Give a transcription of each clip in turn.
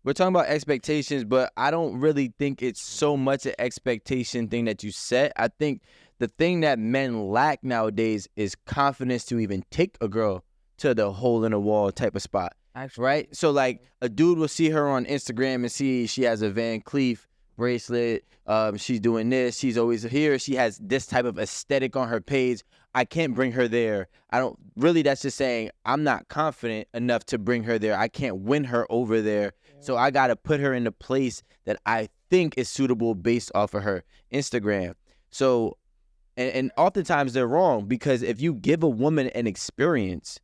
we're talking about expectations, but I don't really think it's so much an expectation thing that you set. I think the thing that men lack nowadays is confidence to even take a girl to the hole in the wall type of spot. Actually. Right? So like a dude will see her on Instagram and see she has a Van Cleef bracelet. She's doing this. She's always here. She has this type of aesthetic on her page. I can't bring her there. I don't really, that's just saying I'm not confident enough to bring her there. I can't win her over there. So I got to put her in the place that I think is suitable based off of her Instagram. So, and oftentimes they're wrong, because if you give a woman an experience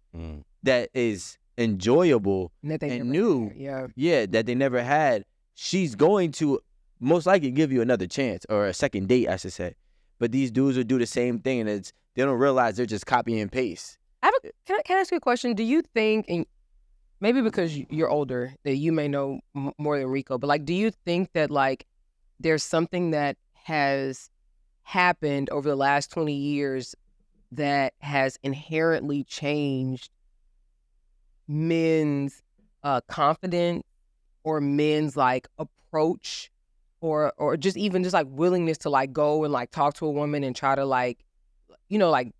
that is enjoyable and new, that they never had, she's going to most likely give you another chance, or a second date, I should say. But these dudes will do the same thing, and they don't realize they're just copy and paste. Can I ask you a question? Do you think, and maybe because you're older, that you may know more than Rico, but like, do you think that like there's something that has happened over the last 20 years that has inherently changed men's confidence, or men's like approach, or just even just like willingness to like go and like talk to a woman and try to like, you know, like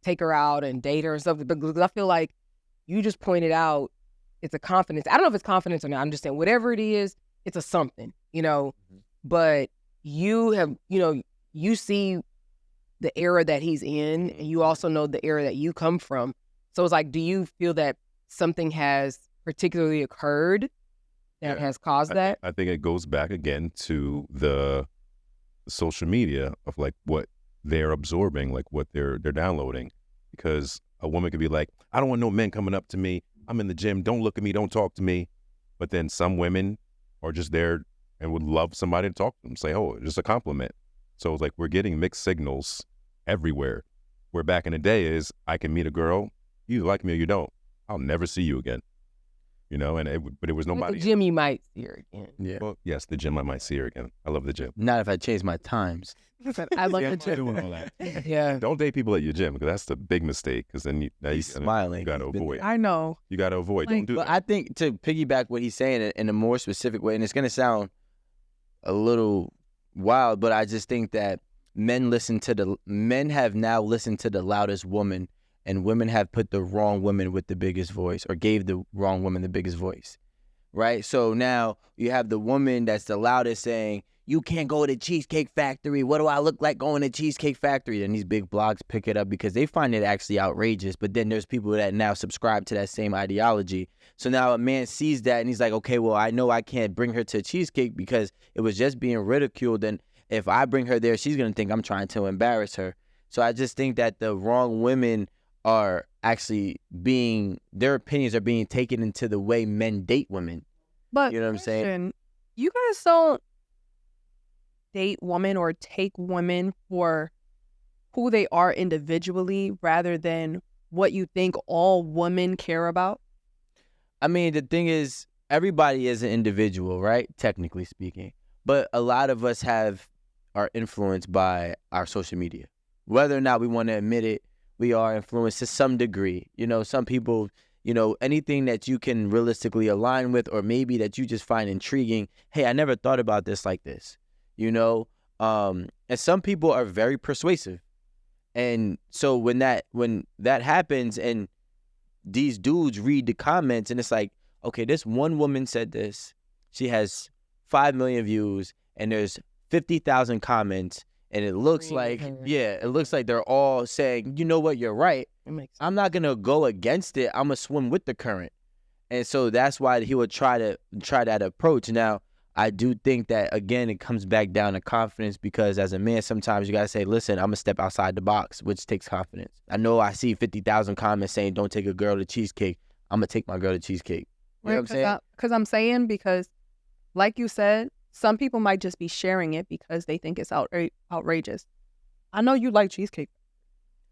take her out and date her and stuff? Because I feel like you just pointed out it's a confidence. I don't know if it's confidence or not. I'm just saying whatever it is, it's a something, you know. But you have, you know, you see the era that he's in, and you also know the era that you come from. So it's like, do you feel that something has particularly occurred that has caused that? I think it goes back again to the social media of like what they're absorbing, like what they're downloading. Because a woman could be like, I don't want no men coming up to me. I'm in the gym. Don't look at me. Don't talk to me. But then some women are just there and would love somebody to talk to them, say, oh, just a compliment. So it's like we're getting mixed signals everywhere. Where back in the day is I can meet a girl, you like me or you don't. I'll never see you again. You know, but it was nobody. At the gym, you might see her again. Yeah. Well, yes, the gym, I might see her again. I love the gym. Not if I change my times. I love the gym. Doing all that. Yeah. Don't date people at your gym, because that's the big mistake. Because then He's smiling. You got to He's been avoid. there. I know. You got to avoid. Don't do But that. I think, to piggyback what he's saying in a more specific way, and it's going to sound a little wild, but I just think that men have now listened to the loudest woman, and women have put the wrong woman with the biggest voice, or gave the wrong woman the biggest voice, right? So now you have the woman that's the loudest saying, you can't go to Cheesecake Factory. What do I look like going to Cheesecake Factory? And these big blogs pick it up because they find it actually outrageous. But then there's people that now subscribe to that same ideology. So now a man sees that and he's like, okay, well, I know I can't bring her to Cheesecake because it was just being ridiculed. And if I bring her there, she's going to think I'm trying to embarrass her. So I just think that the wrong women are actually their opinions are being taken into the way men date women. But you know what I'm saying? You guys don't date women or take women for who they are individually rather than what you think all women care about? I mean, the thing is, everybody is an individual, right? Technically speaking. But a lot of us are influenced by our social media. Whether or not we want to admit it, we are influenced to some degree. You know, some people, you know, anything that you can realistically align with, or maybe that you just find intriguing. Hey, I never thought about this like this, you know? And some people are very persuasive. And so when that happens and these dudes read the comments and it's like, okay, this one woman said this. She has 5 million views and there's 50,000 comments. And it looks like, it looks like they're all saying, you know what, you're right. I'm not going to go against it. I'm going to swim with the current. And so that's why he would try that approach. Now, I do think that, again, it comes back down to confidence, because as a man, sometimes you got to say, listen, I'm going to step outside the box, which takes confidence. I know I see 50,000 comments saying, don't take a girl to Cheesecake. I'm going to take my girl to Cheesecake. You know what I'm saying? Because like you said, some people might just be sharing it because they think it's outrageous. I know you like cheesecake.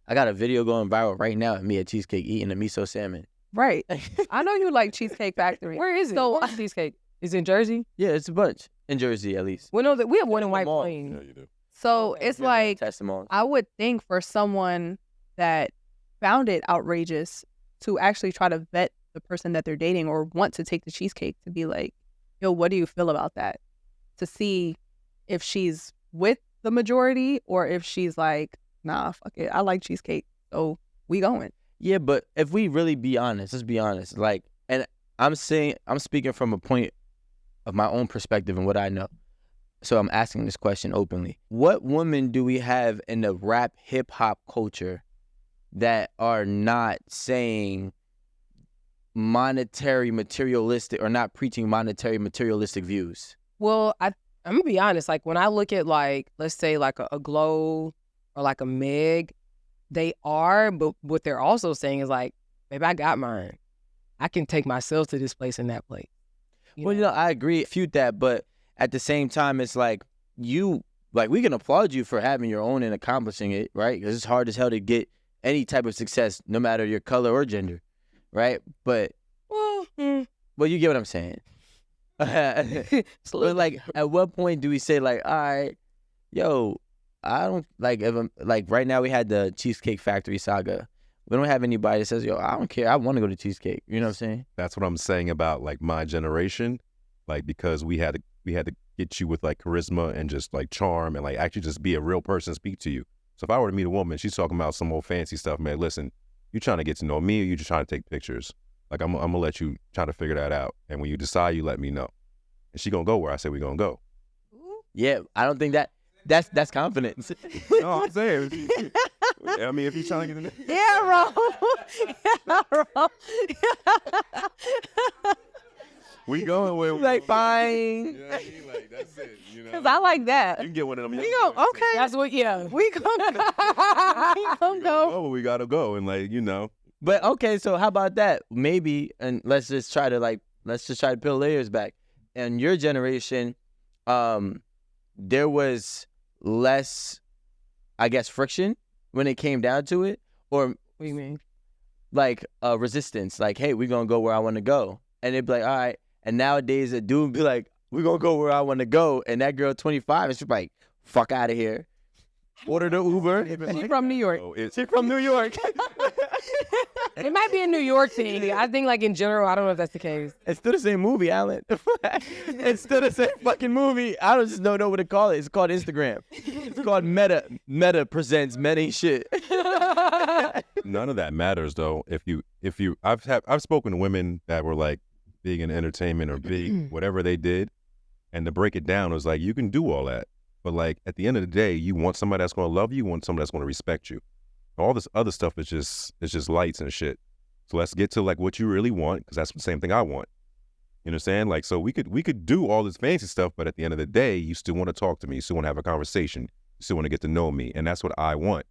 I got a video going viral right now of me at Cheesecake eating a miso salmon. Right. I know you like Cheesecake Factory. Where is it? So, Where's Cheesecake? Is it in Jersey? Yeah, it's a bunch. In Jersey, at least. We know that we have one in White Mall. Plains. Yeah, you do. So it's like, testimony. I would think for someone that found it outrageous to actually try to vet the person that they're dating or want to take the cheesecake, to be like, Yo, what do you feel about that? To see if she's with the majority or if she's like, nah, fuck it. I like cheesecake, so we going. Yeah, but if we really be honest, let's be honest. Like, and I'm speaking from a point of my own perspective and what I know. So I'm asking this question openly. What women do we have in the rap hip hop culture that are not saying monetary materialistic or not preaching monetary materialistic views? Well, I'm gonna be honest. Like when I look at like, let's say like a Glow or like a Meg, they are, but what they're also saying is like, baby, I got mine. I can take myself to this place and that place. Well, you know, I agree, refute that, but at the same time, it's like we can applaud you for having your own and accomplishing it, right? Because it's hard as hell to get any type of success, no matter your color or gender, right? But, well, you get what I'm saying. But like, at what point do we say like, all right, yo, I don't like if I'm like right now we had the Cheesecake Factory saga. We don't have anybody that says, yo, I don't care. I want to go to Cheesecake. You know what I'm saying? That's what I'm saying about like my generation, like because we had to get you with like charisma and just like charm and like actually just be a real person, speak to you. So if I were to meet a woman, she's talking about some old fancy stuff, man. Listen, you trying to get to know me, or you just trying to take pictures? Like I'm gonna let you try to figure that out, and when you decide, you let me know. And she gonna go where I say we gonna go. Yeah, I don't think that's confidence. No, I'm saying. I mean, if you're trying to get in there. Yeah, bro. We going where like fine. You know what I mean? Like that's it. You know. Because I like that. You can get one of them. We go, okay. That's what, yeah. We gonna go. Oh, we gotta go, and like But okay, so how about that? Maybe, and let's just try to peel layers back. In your generation, there was less, I guess, friction when it came down to it, or What do you mean? like resistance. Like, hey, we're gonna go where I want to go, and they'd be like, all right. And nowadays, a dude would be like, we're gonna go where I want to go, and that girl 25, and she's like, fuck out of here. Order the Uber. She's from New York. Oh, She's from New York. It might be a New York thing. I think like in general, I don't know if that's the case. It's still the same movie, Alan. It's still the same fucking movie. I just don't know what to call it. It's called Instagram. It's called Meta. Meta presents many shit. none of that matters though. If you, I've spoken to women that were like big in entertainment or big whatever they did, and to break it down, it was like you can do all that, but like at the end of the day, you want somebody that's gonna love you, you want somebody that's gonna respect you. All this other stuff is just lights and shit. So let's get to like what you really want, because that's the same thing I want. You know what I'm saying? Like, so we could do all this fancy stuff, but at the end of the day, you still want to talk to me, you still want to have a conversation, you still want to get to know me, and that's what I want.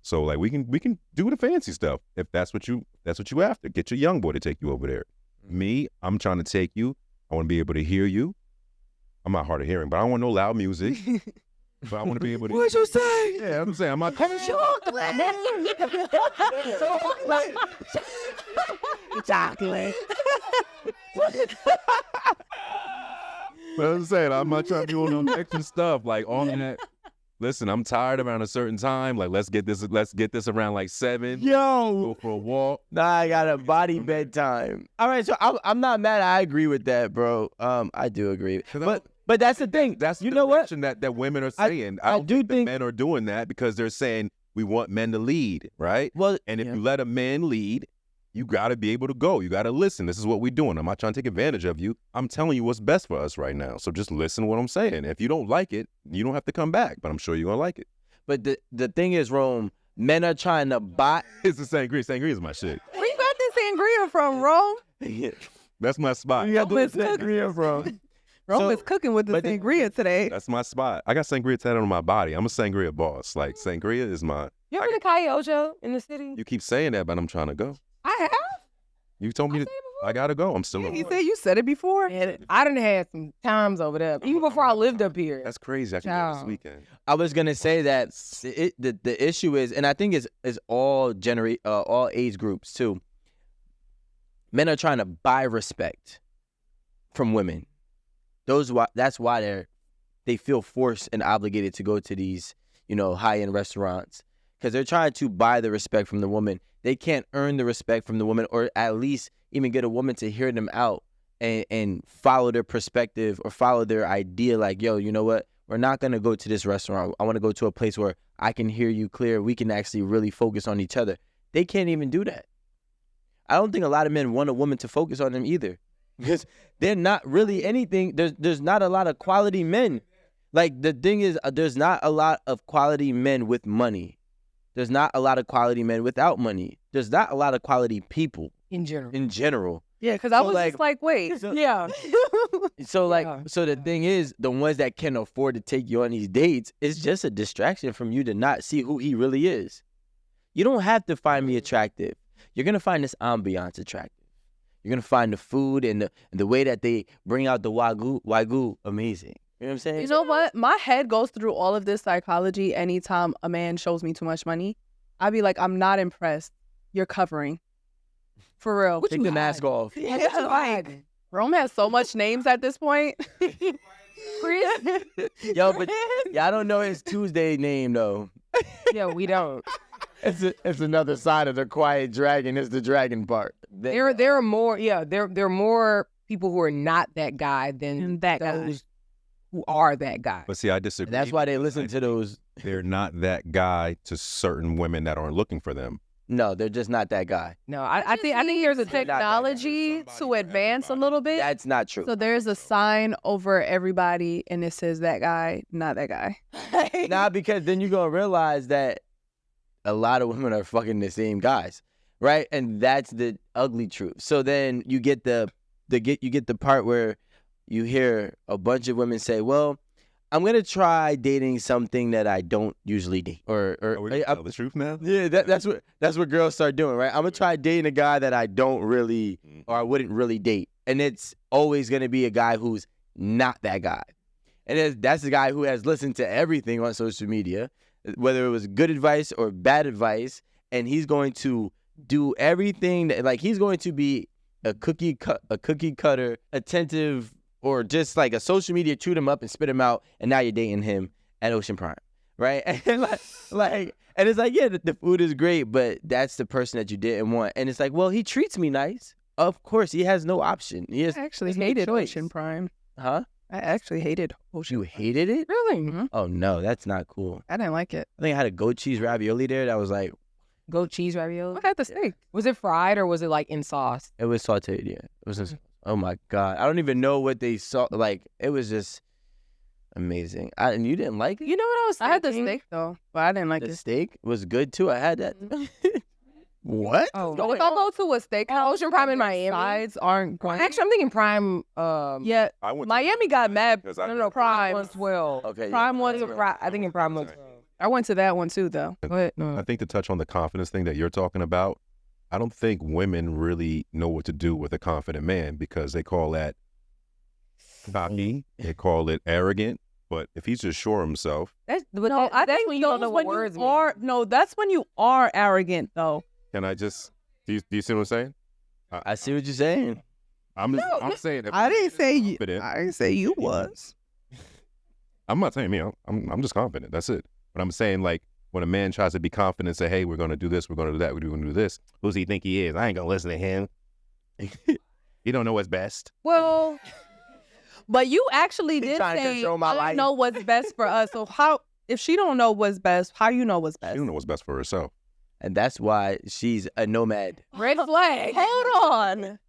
So like we can do the fancy stuff if that's what you after. Get your young boy to take you over there. Me, I'm trying to take you. I want to be able to hear you. I'm not hard of hearing, but I don't want no loud music. But I want to be able to. What you say? Yeah, I'm saying I'm not. Chocolate. But I'm saying I'm not trying to do all no extra stuff like on that. Listen, I'm tired around a certain time. Like let's get this around like 7. Yo. Go for a walk. Nah, I got a body bedtime. All right, so I'm not mad. I agree with that, bro. I do agree. But that's the thing. That's you the know what direction that women are saying. I don't do think think men are doing that because they're saying we want men to lead, right? Well, and if yeah. you let a man lead, you got to be able to go. You got to listen. This is what we're doing. I'm not trying to take advantage of you. I'm telling you what's best for us right now. So just listen to what I'm saying. If you don't like it, you don't have to come back, but I'm sure you're going to like it. But the thing is, Rome, men are trying to buy. It's the sangria. Sangria is my shit. Where you got this sangria from, Rome? That's my spot. You got this sangria from. Rome is cooking with the sangria today. That's my spot. I got sangria tatted on my body. I'm a sangria boss. Like, sangria is my... You ever been to Calle Ojo in the city? You keep saying that, but I'm trying to go. I have. You told me I got to go. I'm still... He said you said it before. And I done had some times over there, even before I lived up here. That's crazy. I can go this weekend. I was gonna say that the issue is, and I think it's all all age groups too. Men are trying to buy respect from women. That's why they feel forced and obligated to go to these high-end restaurants, because they're trying to buy the respect from the woman. They can't earn the respect from the woman, or at least even get a woman to hear them out and follow their perspective or follow their idea. Like, yo, you know what? We're not gonna go to this restaurant. I want to go to a place where I can hear you clear. We can actually really focus on each other. They can't even do that. I don't think a lot of men want a woman to focus on them either, because they're not really anything. There's not a lot of quality men. Like, the thing is, there's not a lot of quality men with money. There's not a lot of quality men without money. There's not a lot of quality people In general. in general. Yeah, because I So, was like- just like, wait. So- Yeah. So like, Yeah. so the thing is, the ones that can afford to take you on these dates, it's just a distraction from you to not see who he really is. You don't have to find me attractive. You're gonna find this ambiance attractive. You're gonna find the food and the way that they bring out the wagyu amazing. You know what I'm saying? You know what? My head goes through all of this psychology anytime a man shows me too much money. I'd be like, I'm not impressed. You're covering. For real. What Take you the mask hiding? off. Yeah, what you hiding? Rome has so much names at this point. Chris? Yo, but y'all don't know his Tuesday name though. Yeah, we don't. It's another side of the quiet dragon. It's the dragon part. There are more. Yeah, there are more people who are not that guy than And that guy. those who are that guy. But see, I disagree. That's why they listen to those. They're not that guy to certain women that aren't looking for them. No, they're just not that guy. No, I think there's a Technology to advance a little bit. That's not true. So there's a sign over everybody and it says that guy, not that guy. Nah, because then you're gonna realize that a lot of women are fucking the same guys, right? And that's the ugly truth. So then you get the part where you hear a bunch of women say, "Well, I'm gonna try dating something that I don't usually date," or Are we gonna tell the truth now? yeah, that's what girls start doing, right? I'm gonna try dating a guy that I don't really or I wouldn't really date, and it's always gonna be a guy who's not that guy, and that's the guy who has listened to everything on social media, whether it was good advice or bad advice, and he's going to do everything that, like, he's going to be a cookie cutter, attentive, or just like a social media chewed him up and spit him out, and now you're dating him at Ocean Prime, right? And and it's like, yeah, the food is great, but that's the person that you didn't want. And it's like, well, he treats me nice. Of course, he has no option. He has, I actually there's no hated choice. Ocean Prime. Huh? I actually hated Ocean You hated it? really Mhm. Oh no, that's not cool. I didn't like it. I think I had a goat cheese ravioli there that was like, goat cheese ravioli. What had the steak? Was it fried or was it like in sauce? it was sauteed, yeah. It was just, oh my God. I don't even know what they saw. Like, it was just amazing. And you didn't like it? You know what I was I had the thinking? steak though, but I didn't like The it. steak was good too. I had that. What? Oh, So if I go to a steak Ocean Prime in Miami. sides aren't great. Actually, I'm thinking Prime. Yeah, I went to Miami got mad. because I No, Prime 112. Okay. Prime yeah. was I think in Prime 112. I went to that one too though. What? No. I think to touch on the confidence thing that you're talking about, I don't think women really know what to do with a confident man because they call that cocky, they call it arrogant. But if he's just sure of himself, That's but No, I that's think when you don't know those what when words you mean. are. No, that's when you are arrogant though. can I just? Do you see what I'm saying? I see what you're saying. I'm saying. If I didn't say you. confident, I didn't say you was. I'm not saying me. I'm just confident. That's it. But I'm saying, like, when a man tries to be confident and say, hey, we're going to do this, we're going to do that, we're going to do this, who's he think he is? I ain't going to listen to him. He don't know what's best. Well, but you actually He did trying to say control my I life. know what's best for us. So how if she don't know what's best, how you know what's She best? don't know what's best for herself. And that's why she's a nomad. Red flag. Hold on.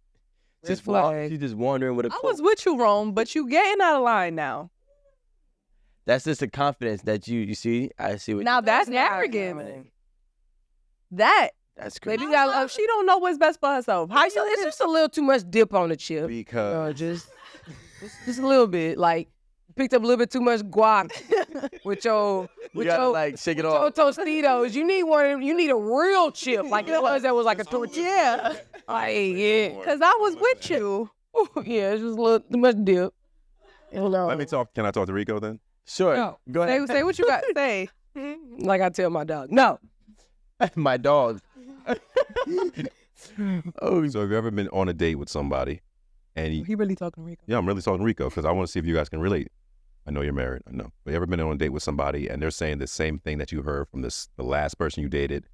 Just flag. she's just wandering with a I cloak. was with you, Rome, but you getting out of line now. That's just the confidence that you see. I see what. Now that's not arrogant. arrogant. That That's great. baby got she don't know what's best for herself. How It's just a little too much dip on the chip. Because Just a little bit. Like picked up a little bit too much guac with your You gotta like shake it your off. Tostitos. You need one. You need a real chip, like it was that was like a tortilla. Like yeah, Cause I was with you. yeah. It's just a little too much dip. Hello. let me talk. Can I talk to Rico then? Sure. No. Go ahead. Say what you got to say. Like I tell my dog, no. My dog. Oh, So have you ever been on a date with somebody and He really talking to Rico. yeah, I'm really talking to Rico because I want to see if you guys can relate. I know you're married. I know. But you ever been on a date with somebody and they're saying the same thing that you heard from the last person you dated,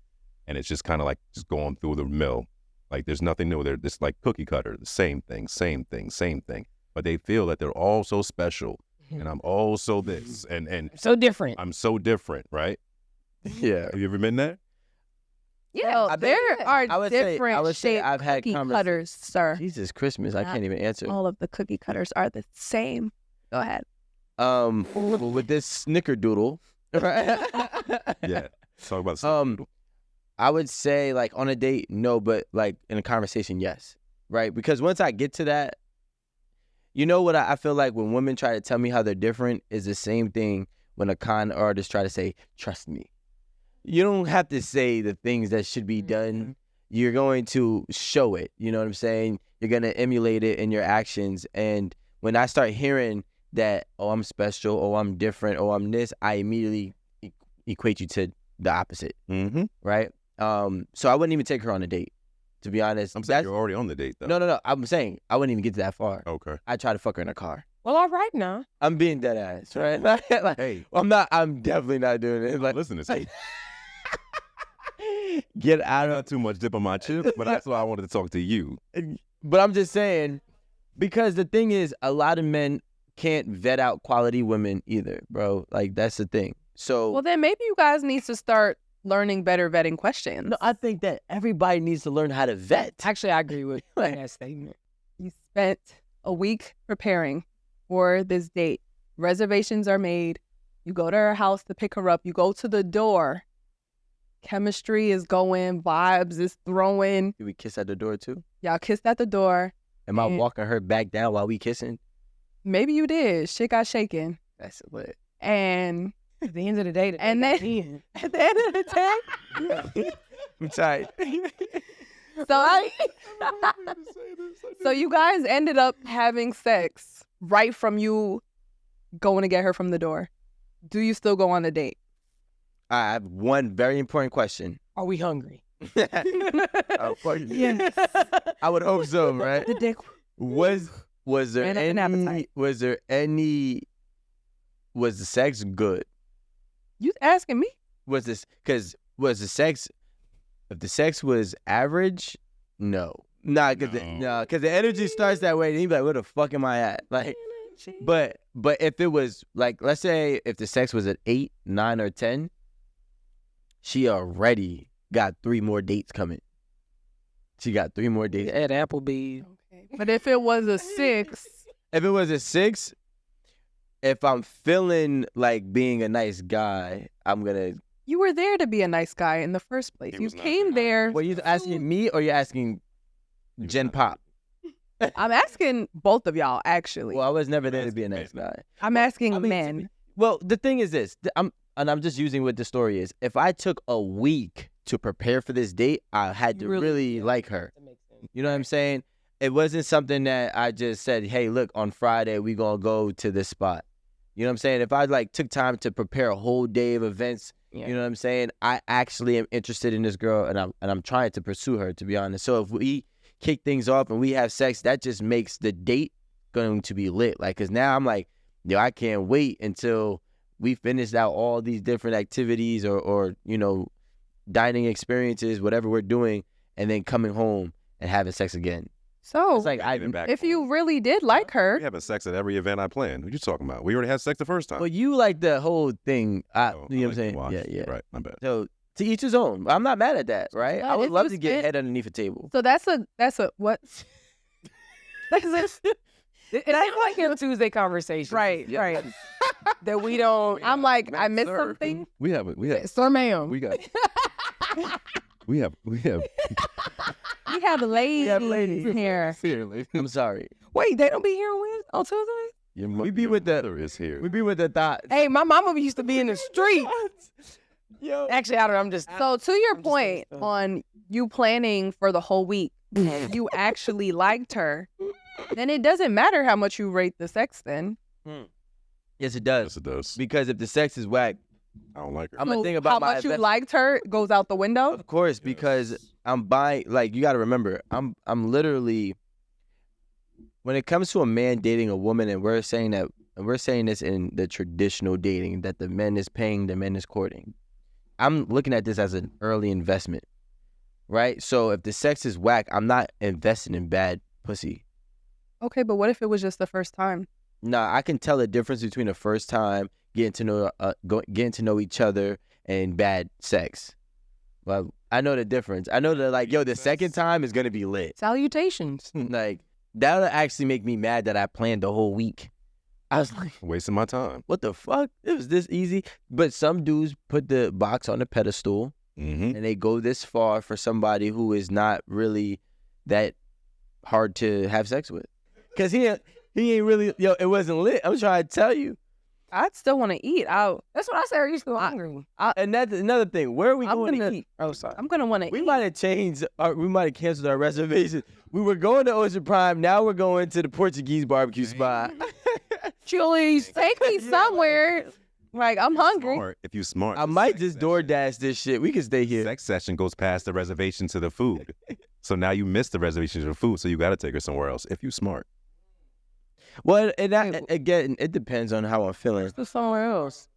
and it's just kind of like just going through the mill, Like there's nothing new. They're just like cookie cutter, the same thing, same thing, same thing. But they feel that they're all so special, and I'm also this, and So different. I'm so different, right? Yeah. Have you ever been there? Yeah, I there bet- are I would say- different I would say shaped I've had cookie conversa- cutters, sir. Jesus Christmas, I can't even answer. All of the cookie cutters are the same. Go ahead. With this snickerdoodle, right? Yeah. Talk about something. I would say like on a date, no, but like in a conversation, yes, right? Because once I get to that, you know what I feel like when women try to tell me how they're different is the same thing when a con artist try to say, trust me. You don't have to say the things that should be done. You're going to show it. You know what I'm saying? You're going to emulate it in your actions. And when I start hearing that, oh, I'm special, oh, I'm different, oh, I'm this, I immediately equate you to the opposite, Mm-hmm. right? So I wouldn't even take her on a date, to be honest. I'm saying you're already on the date, though. No. I'm saying I wouldn't even get to that far. Okay. I'd try to fuck her in a car. Well, all right now. I'm being dead ass, right? Like, Hey. I'm definitely not doing it. Like, Listen to this. get out I of. got too much dip on my chip, but that's why I wanted to talk to you. But I'm just saying, because the thing is, a lot of men can't vet out quality women either, bro. Like, that's the thing. So, Well, then maybe you guys need to start learning better vetting questions. no, I think that everybody needs to learn how to vet. Actually, I agree with Like- that statement. You spent a week preparing for this date. Reservations are made. You go to her house to pick her up. You go to the door. Chemistry is going. Vibes is throwing. Do we kiss at the door too? Y'all kissed at the door. Am I Mm. walking her back down while we kissing? Maybe you did. Shit got shaken. That's lit. And At the end of the day, And then- then at the end of the day, I'm tired. so you guys ended up having sex right from you going to get her from the door. Do you still go on the date? I have one very important question. are we hungry? Oh, fuck yeah. I would hope so, right? The dick. Was there Ran up an appetite. was the sex good? You asking me? Was the sex, if the sex was average, no. Nah, cause the energy starts that way and you be like, where the fuck am I at? Like, but if it was like, let's say if the sex was at 8, 9, or 10, she already got 3 more dates coming. She got 3 more dates. At Applebee's. Okay. But if it was a 6, If it was a 6, if I'm feeling like being a nice guy, I'm gonna. you were there to be a nice guy in the first place. He You was not. came there. Were you asking me or you asking Gen Pop? I'm asking both of y'all, actually. Well, I was never there to be a nice guy. I'm asking I mean, men. Well, the thing is this. I'm just using what the story is. If I took a week to prepare for this date, I had to really like her. That makes sense. You know what I'm saying? It wasn't something that I just said, hey, look, on Friday, we going to go to this spot. You know what I'm saying? If I like took time to prepare a whole day of events, Yeah. you know what I'm saying? I actually am interested in this girl and I'm trying to pursue her, to be honest. So if we kick things off and we have sex, that just makes the date going to be lit. Like, cause now I'm like, yo, I can't wait until we finish out all these different activities or you know, dining experiences, whatever we're doing, and then coming home and having sex again. So, It's like Even back if home. you really did like her, We having sex at every event I planned. What you talking about? We already had sex the first time. well, you like the whole thing. Oh, You know what I'm I like to saying? watch. Yeah. Right, my bad. So to each his own. I'm not mad at that, right? But I would if love you to get spent- head underneath a table. so that's a what? That's a, It's like him Tuesday conversation. right, Yeah. right. That we don't. I'm like, I missed sir. something. We have Sir, ma'am. we got we have We have ladies here. seriously. I'm sorry. Wait, they don't be here on Tuesday? We be with the- mother is here. We be with the thoughts. Hey, my mama used to be in the street. Yo. Actually, I don't know. I'm just. So to your I'm just saying point stuff. on you planning for the whole week, you actually liked her, then it doesn't matter how much you rate the sex then. Yes, it does. Yes, it does. Because if the sex is whack, I don't like her. I'm gonna So think about how my much you invest- liked her goes out the window. Of course, because I'm buying. Like, you got to remember, I'm literally. When it comes to a man dating a woman, and we're saying this in the traditional dating, that the man is paying, the man is courting. I'm looking at this as an early investment. right? So if the sex is whack, I'm not investing in bad pussy. Okay, but what if it was just the first time? Nah, I can tell the difference between the first time getting to know each other and bad sex. Well, I know the difference. I know that, like, yo, the second time is gonna be lit. Salutations. Like, that'll actually make me mad that I planned the whole week. I was like, Wasting my time. what the fuck? It was this easy. But some dudes put the box on the pedestal Mm-hmm. and they go this far for somebody who is not really that hard to have sex with. Cause he ain't really, yo, it wasn't lit. I'm trying to tell you. I'd still want to eat. That's what I said. Are you still hungry? And that's another thing. Where are we going to eat? Oh, sorry. I'm gonna want to We eat. might have changed. We might have canceled our reservation. We were going to Ocean Prime. Now we're going to the Portuguese barbecue spot. Chili's, take me somewhere. Like, I'm hungry. Smart. If you smart. I might just DoorDash this shit. We can stay here. Sex session goes past the reservation to the food. So now you missed the reservation to the food, so you got to take her somewhere else if you smart. Well, and that, again, it depends on how I'm feeling. Let's go somewhere else.